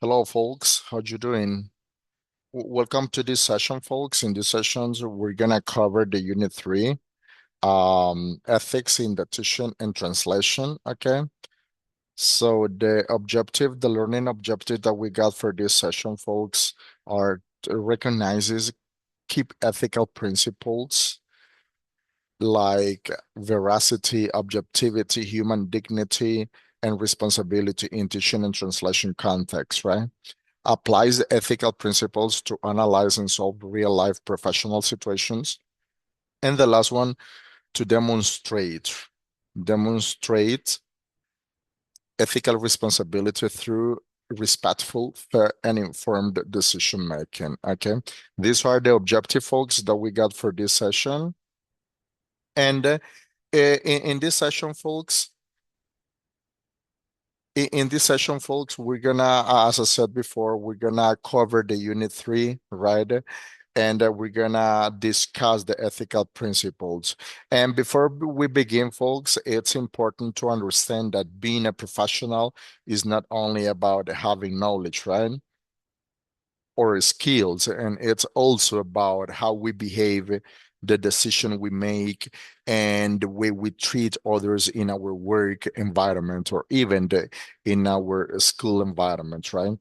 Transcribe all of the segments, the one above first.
Hello, folks. How you doing? Welcome to this session, folks. In this sessions, we're gonna cover the Unit 3, ethics in dictation and translation. Okay. So the learning objective that we got for this session, folks, are to recognizes keep ethical principles like veracity, objectivity, human dignity, and responsibility in teaching and translation context, right? Applies the ethical principles to analyze and solve real life professional situations. And the last one, to demonstrate ethical responsibility through respectful, fair, and informed decision making. Okay. These are the objective, folks, that we got for this session. And in this session, folks, in this session, folks, we're gonna, as I said before, we're gonna cover the Unit 3, right? And we're gonna discuss the ethical principles. And before we begin, folks, it's important to understand that being a professional is not only about having knowledge, right? Or skills, and it's also about how we behave, the decision we make, and the way we treat others in our work environment or even in our school environment, right?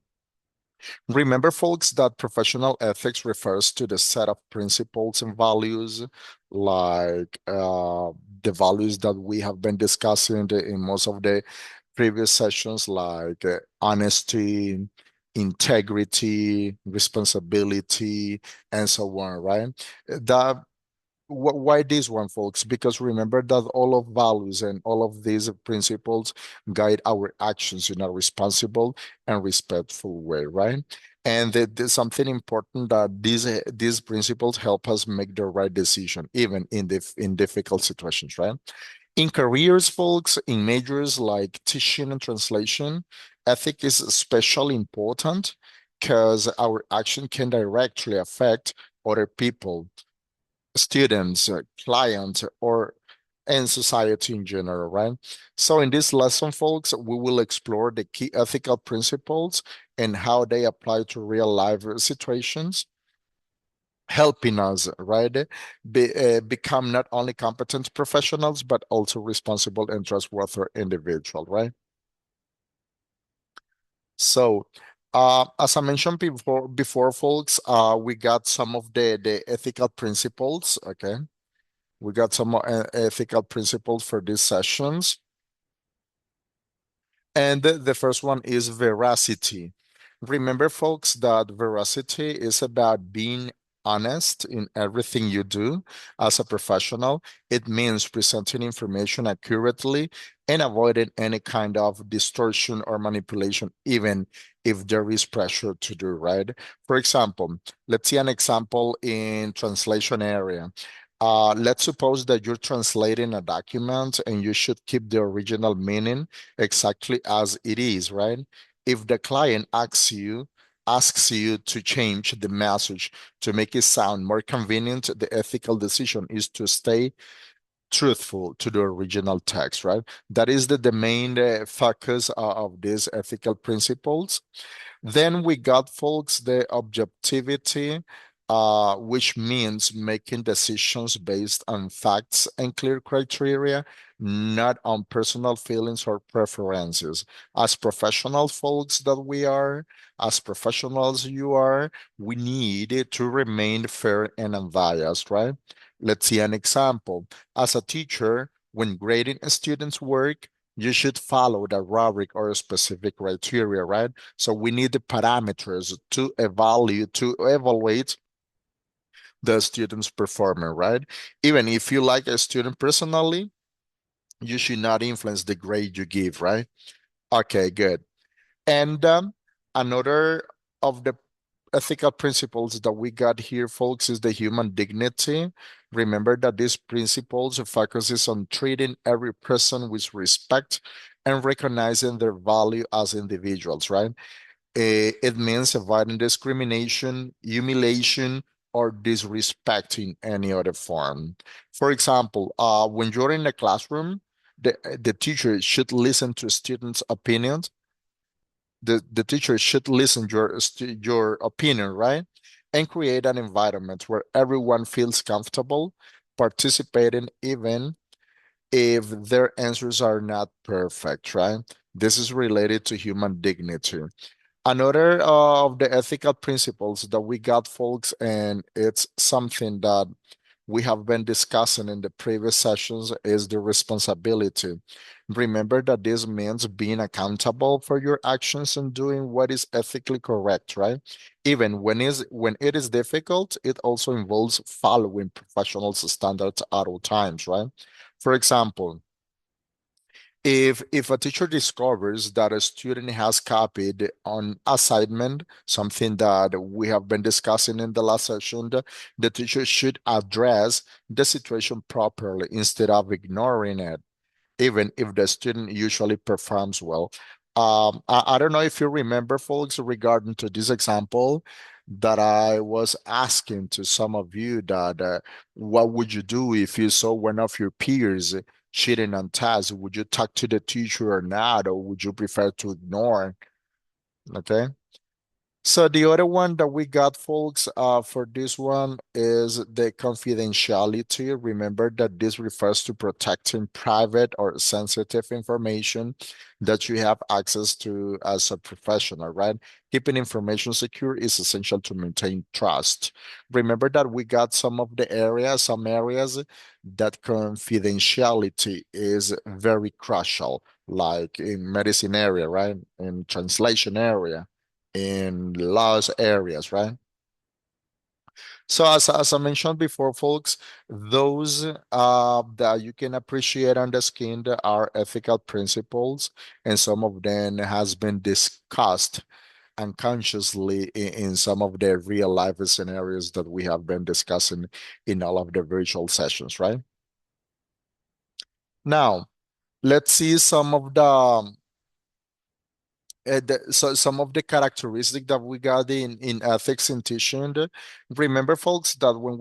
Remember, folks, that professional ethics refers to the set of principles and values, like the values that we have been discussing in most of the previous sessions, like honesty, integrity, responsibility, and so on, right? That why this one, folks? Because remember that all of values and all of these principles guide our actions in a responsible and respectful way, right? And there's something important that these principles help us make the right decision, even in difficult situations, right? In careers, folks, in majors like teaching and translation, ethic is especially important because our action can directly affect other people, students, clients, or and society in general, right? So in this lesson, folks, we will explore the key ethical principles and how they apply to real life situations, helping us, right, become not only competent professionals, but also responsible and trustworthy individual, right? So, as I mentioned before, folks, we got some of the ethical principles, okay? We got some ethical principles for these sessions. And the first one is veracity. Remember, folks, that veracity is about being honest in everything you do as a professional. It means presenting information accurately and avoiding any kind of distortion or manipulation, even if there is pressure to do, right? For example, let's see an example in translation area. Let's suppose that you're translating a document and you should keep the original meaning exactly as it is, right? If the client asks you to change the message to make it sound more convenient, the ethical decision is to stay truthful to the original text, right? That is the main focus of these ethical principles. Then we got, folks, the objectivity, which means making decisions based on facts and clear criteria, not on personal feelings or preferences. As professional folks that we are, as professionals you are, we need to remain fair and unbiased, right? Let's see an example. As a teacher, when grading a student's work, you should follow the rubric or specific criteria, right? So we need the parameters to evaluate the student's performance, right? Even if you like a student personally, you should not influence the grade you give, right? Okay, good. And another of the ethical principles that we got here, folks, is the human dignity. Remember that these principles focuses on treating every person with respect and recognizing their value as individuals, right? It means avoiding discrimination, humiliation, or disrespect in any other form. For example, when you're in a classroom, the teacher should listen to students' opinions, the teacher should listen your opinion, right? And create an environment where everyone feels comfortable participating, even if their answers are not perfect, right? This is related to human dignity. Another of the ethical principles that we got, folks, and it's something that we have been discussing in the previous sessions, is the responsibility. Remember that this means being accountable for your actions and doing what is ethically correct, right? Even when it is difficult, it also involves following professional standards at all times, right? For example, if a teacher discovers that a student has copied on assignment, something that we have been discussing in the last session, the teacher should address the situation properly instead of ignoring it, even if the student usually performs well. I don't know if you remember, folks, regarding to this example that I was asking to some of you that what would you do if you saw one of your peers cheating on tests? Would you talk to the teacher or not, or would you prefer to ignore? Okay. So the other one that we got, folks, for this one is the confidentiality. Remember that this refers to protecting private or sensitive information that you have access to as a professional, right? Keeping information secure is essential to maintain trust. Remember that we got some areas that confidentiality is very crucial, like in medicine area, right? In translation area, in large areas, right? So as I mentioned before, folks, those that you can appreciate on the skin are ethical principles, and some of them has been discussed unconsciously in some of the real life scenarios that we have been discussing in all of the virtual sessions, right? Now, let's see so some of the characteristics that we got in ethics in teaching. Remember, folks, that when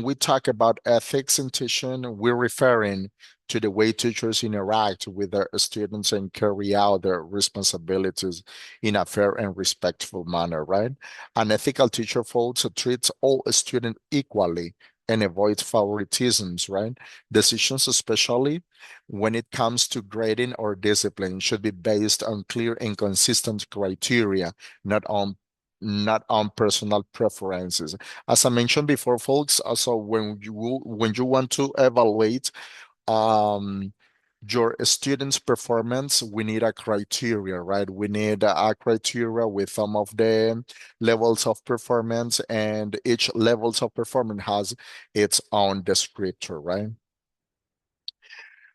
we talk about ethics in teaching, we're referring to the way teachers interact with their students and carry out their responsibilities in a fair and respectful manner, right? An ethical teacher, folks, treats all students equally and avoids favoritisms, right? Decisions, especially when it comes to grading or discipline, should be based on clear and consistent criteria, not on not on personal preferences. As I mentioned before, folks, also when you want to evaluate um your students' performance, we need a criteria, right? We need a criteria with some of the levels of performance, and each levels of performance has its own descriptor, right?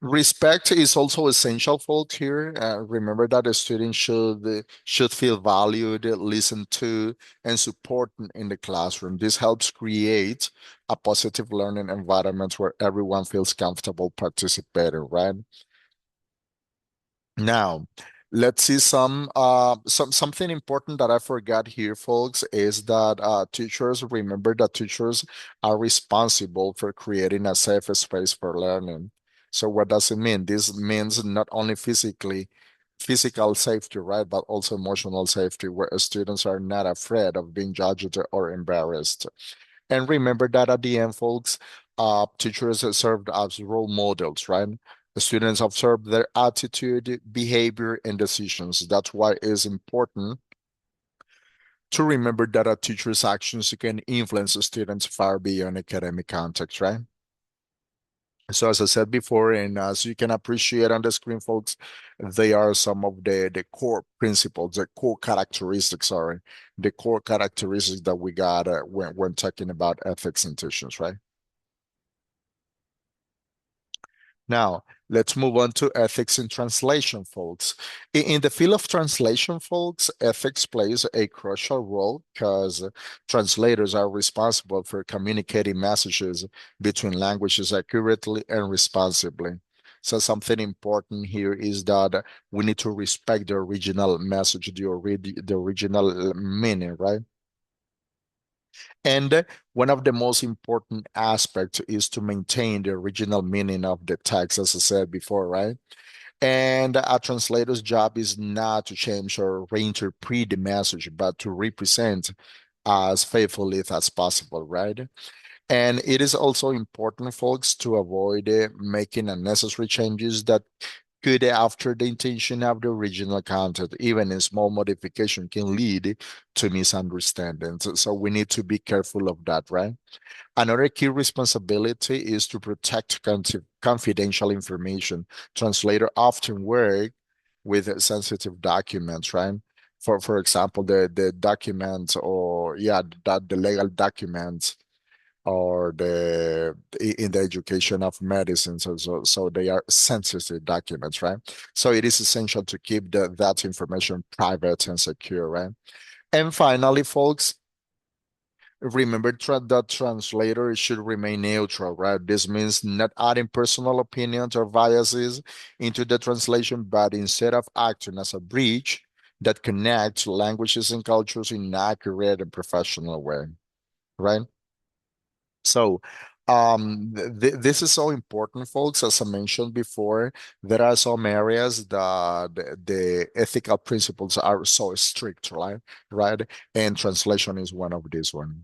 Respect is also essential for here. Remember that a student should feel valued, listened to, and supported in the classroom. This helps create a positive learning environment where everyone feels comfortable participating, right? Now, let's see something important that I forgot here, folks, is that teachers remember that teachers are responsible for creating a safe space for learning. So what does it mean? This means not only physical safety, right, but also emotional safety, where students are not afraid of being judged or embarrassed. And remember that at the end, folks, teachers have served as role models, right? The students observe their attitude, behavior, and decisions. That's why it's important to remember that a teacher's actions can influence the students far beyond academic context, right? So as I said before, and as you can appreciate on the screen, folks, they are some of the core principles, the core characteristics, sorry, the core characteristics that we got when talking about ethics and teachings, right? Now, let's move on to ethics in translation, folks. In the field of translation, folks, ethics plays a crucial role because translators are responsible for communicating messages between languages accurately and responsibly. So something important here is that we need to respect the original message, the original meaning, right? And one of the most important aspects is to maintain the original meaning of the text, as I said before, right? And a translator's job is not to change or reinterpret the message, but to represent as faithfully as possible, right? And it is also important, folks, to avoid making unnecessary changes that could alter the intention of the original content. Even a small modification can lead to misunderstandings. So we need to be careful of that, right? Another key responsibility is to protect confidential information. Translators often work with sensitive documents, right? For example, the documents or yeah, that the legal documents or in the education of medicine. So they are sensitive documents, right? So it is essential to keep that information private and secure, right? And finally, folks, remember that translators should remain neutral, right? This means not adding personal opinions or biases into the translation, but instead of acting as a bridge that connects languages and cultures in an accurate and professional way, right? So, this is so important, folks. As I mentioned before, there are some areas that the ethical principles are so strict, right? Right, and translation is one of these one.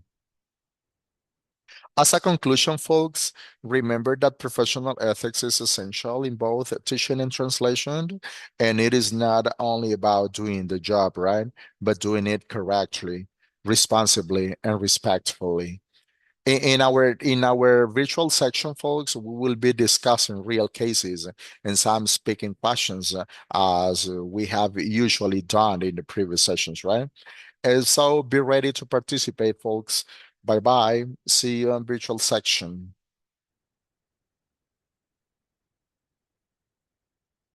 As a conclusion, folks, remember that professional ethics is essential in both teaching and translation, and it is not only about doing the job, right, but doing it correctly, responsibly, and respectfully. In our virtual section, folks, we will be discussing real cases and some speaking questions as we have usually done in the previous sessions, right? And so be ready to participate, folks. Bye bye. See you on virtual section.